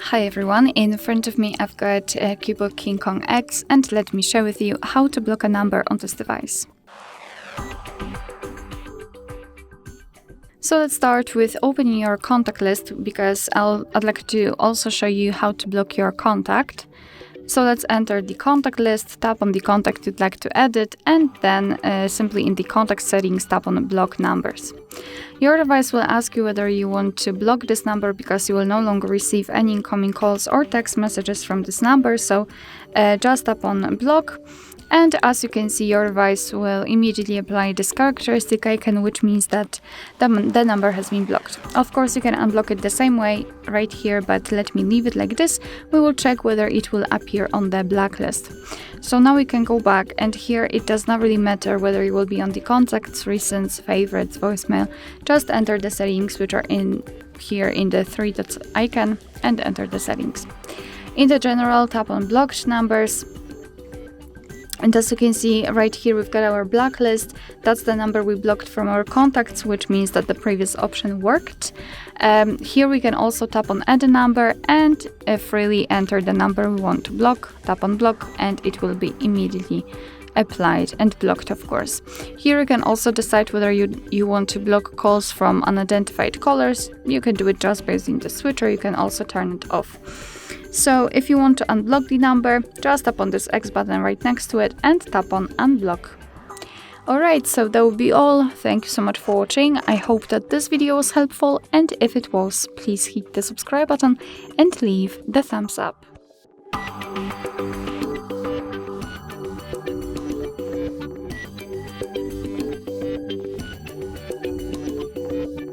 Hi everyone, in front of me I've got CUBOT King Kong X, and let me share with you how to block a number on this device. So let's start with opening your contact list, because I'd like to also show you how to block your contact. So let's enter the contact list, tap on the contact you'd like to edit, and then simply in the contact settings tap on block numbers. Your device will ask you whether you want to block this number, because you will no longer receive any incoming calls or text messages from this number. So just tap on block, and as you can see, your device will immediately apply this characteristic icon, which means that the number has been blocked. Of course, you can unblock it the same way right here, but let me leave it like this. We will check whether it will appear on the blacklist. So now we can go back, and here it does not really matter whether you will be on the contacts, recents, favorites, voicemail. Just enter the settings, which are in here in the three dots icon, and enter the settings. In the general, tap on blocked numbers. And as you can see right here, we've got our blacklist. That's the number we blocked from our contacts, which means that the previous option worked. Here we can also tap on add a number and freely enter the number we want to block. Tap on block, and it will be immediately applied and blocked, of course. Here you can also decide whether you want to block calls from unidentified callers. You can do it just by using the switcher. You can also turn it off. So if you want to unblock the number, just tap on this X button right next to it and tap on unblock. Alright, so that will be all. Thank you so much for watching. I hope that this video was helpful, and if it was, please hit the subscribe button and leave the thumbs up.